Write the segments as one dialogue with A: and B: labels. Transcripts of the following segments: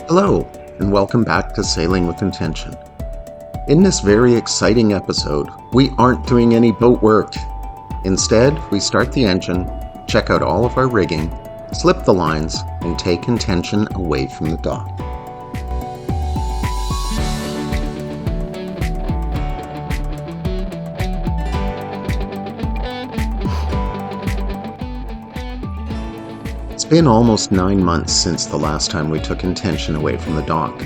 A: Hello, and welcome back to Sailing with Intention. In this very exciting episode, we aren't doing any boat work. Instead, we start the engine, check out all of our rigging, slip the lines, and take Intention away from the dock. It's been almost 9 months since the last time we took Intention away from the dock.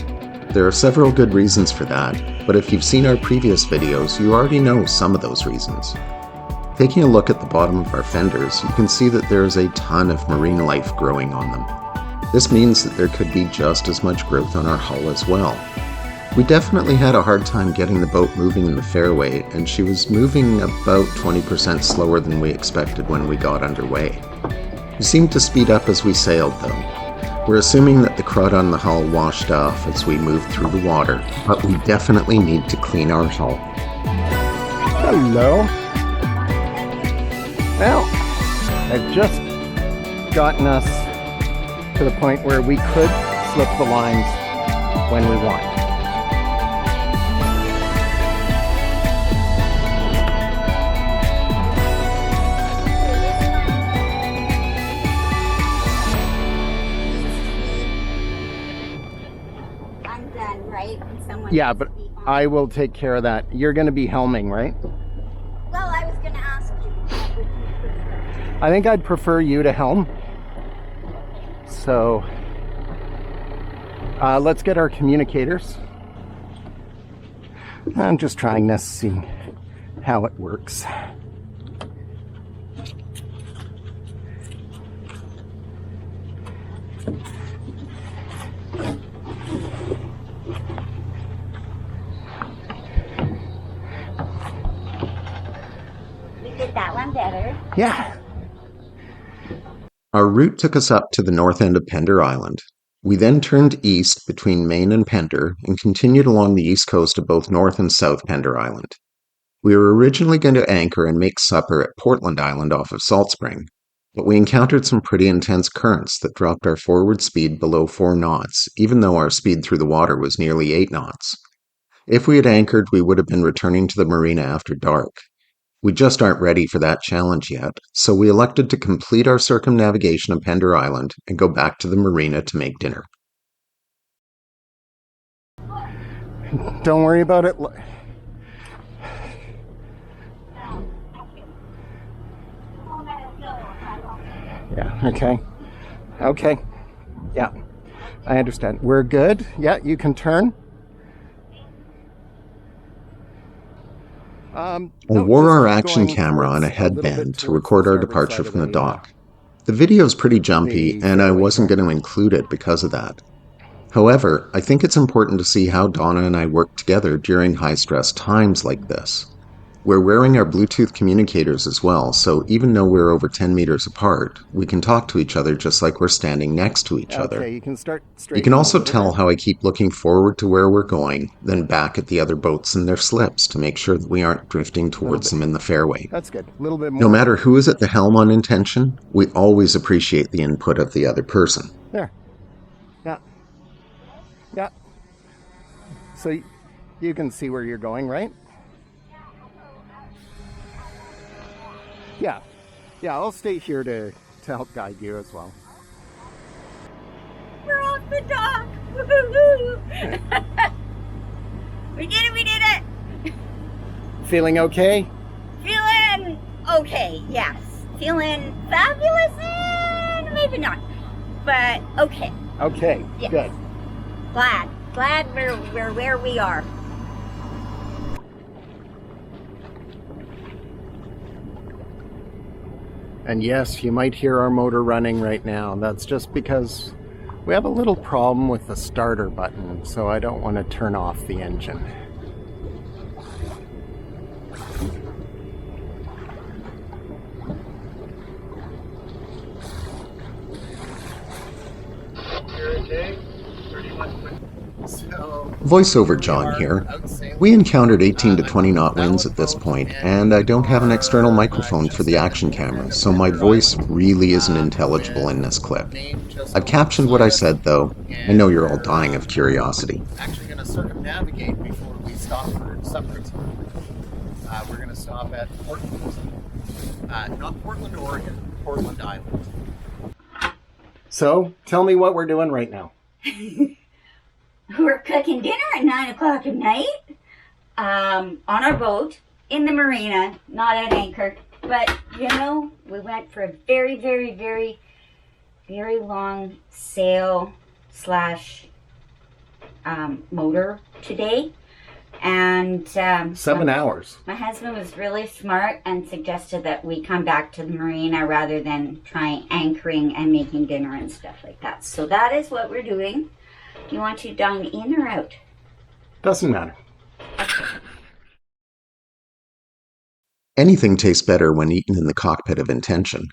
A: There are several good reasons for that, but if you've seen our previous videos, you already know some of those reasons. Taking a look at the bottom of our fenders, you can see that there is a ton of marine life growing on them. This means that there could be just as much growth on our hull as well. We definitely had a hard time getting the boat moving in the fairway, and she was moving about 20% slower than we expected when we got underway. We seemed to speed up as we sailed, though. We're assuming that the crud on the hull washed off as we moved through the water, but we definitely need to clean our hull.
B: Hello. Well, I've just gotten us to the point where we could slip the lines when we want. Yeah, but I will take care of that. You're going to be helming, right?
C: Well, I was going to ask you, what would you prefer?
B: I think I'd prefer you to helm. So, let's get our communicators. I'm just trying this, see how it works.
C: That one better.
B: Yeah.
A: Our route took us up to the north end of Pender Island. We then turned east between Maine and Pender and continued along the east coast of both North and South Pender Island. We were originally going to anchor and make supper at Portland Island off of Saltspring, but we encountered some pretty intense currents that dropped our forward speed below 4 knots, even though our speed through the water was nearly 8 knots. If we had anchored, we would have been returning to the marina after dark. We just aren't ready for that challenge yet, so we elected to complete our circumnavigation of Pender Island and go back to the marina to make dinner.
B: Don't worry about it. Yeah, okay. Okay. Yeah, I understand. We're good. Yeah, you can turn.
A: I wore our action camera on a headband to record our departure from the dock. The video's pretty jumpy, and I wasn't going to include it because of that. However, I think it's important to see how Donna and I work together during high-stress times like this. We're wearing our Bluetooth communicators as well, so even though we're over 10 meters apart, we can talk to each other just like we're standing next to each other.
B: You
A: can also tell how I keep looking forward to where we're going, then back at the other boats and their slips to make sure that we aren't drifting towards them in the fairway.
B: That's good. A little bit more.
A: No matter who is at the helm on Intention, we always appreciate the input of the other person.
B: There. Yeah. Yeah. So you can see where you're going, right? Yeah. Yeah, I'll stay here to help guide you as well.
C: We're off the dock! Woo-hoo-hoo. We did it!
B: Feeling okay?
C: Feeling okay, yes. Feeling fabulous? Maybe not. But okay.
B: Okay,
C: yes.
B: Good.
C: Glad we're where we are.
B: And yes, you might hear our motor running right now. That's just because we have a little problem with the starter button, so I don't want to turn off the engine.
D: You're okay? 31.
B: So,
A: Voiceover John here. We encountered 18 to 20 knot winds at this point, and I don't have an external microphone for the action camera, so my voice really isn't intelligible in this clip. I've captioned what I said though. I know you're all dying of curiosity.
B: Actually going to circumnavigate before we stop for supper. We're going to stop at Portland. Not Portland, Oregon, Portland Island. So, tell me what we're doing right now.
C: We're cooking dinner at 9 o'clock at night on our boat in the marina, not at anchor. But, you know, we went for a very, very, very, very long sail / motor today. And
B: 7 hours.
C: My husband was really smart and suggested that we come back to the marina rather than try anchoring and making dinner and stuff like that. So that is what we're doing. You want to dine in or out?
B: Doesn't matter.
A: Anything tastes better when eaten in the cockpit of intention.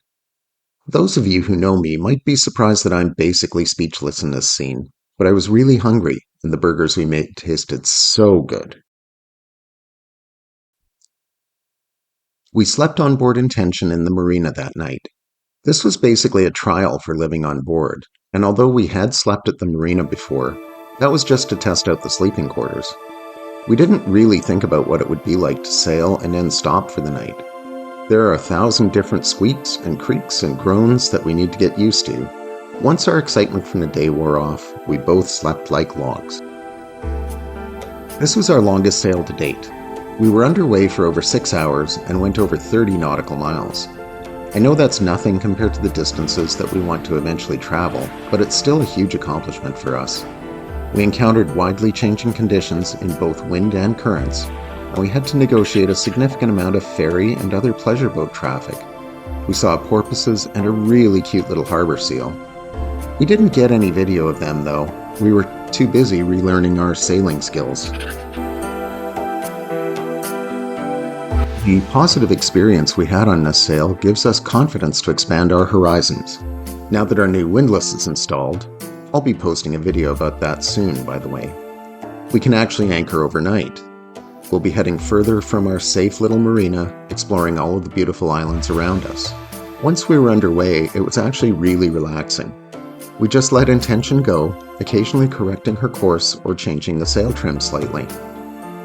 A: Those of you who know me might be surprised that I'm basically speechless in this scene, but I was really hungry, and the burgers we made tasted so good. We slept on board Intention in the marina that night. This was basically a trial for living on board, and although we had slept at the marina before, that was just to test out the sleeping quarters. We didn't really think about what it would be like to sail and then stop for the night. There are 1,000 different squeaks and creaks and groans that we need to get used to. Once our excitement from the day wore off, we both slept like logs. This was our longest sail to date. We were underway for over 6 hours and went over 30 nautical miles. I know that's nothing compared to the distances that we want to eventually travel, but it's still a huge accomplishment for us. We encountered widely changing conditions in both wind and currents, and we had to negotiate a significant amount of ferry and other pleasure boat traffic. We saw porpoises and a really cute little harbor seal. We didn't get any video of them though. We were too busy relearning our sailing skills. The positive experience we had on this sail gives us confidence to expand our horizons. Now that our new windlass is installed, I'll be posting a video about that soon, by the way. We can actually anchor overnight. We'll be heading further from our safe little marina, exploring all of the beautiful islands around us. Once we were underway, it was actually really relaxing. We just let Intention go, occasionally correcting her course or changing the sail trim slightly.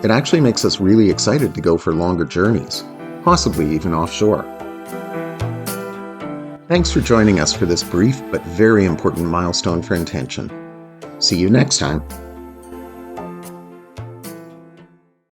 A: It actually makes us really excited to go for longer journeys, possibly even offshore. Thanks for joining us for this brief but very important milestone for Intention. See you next time.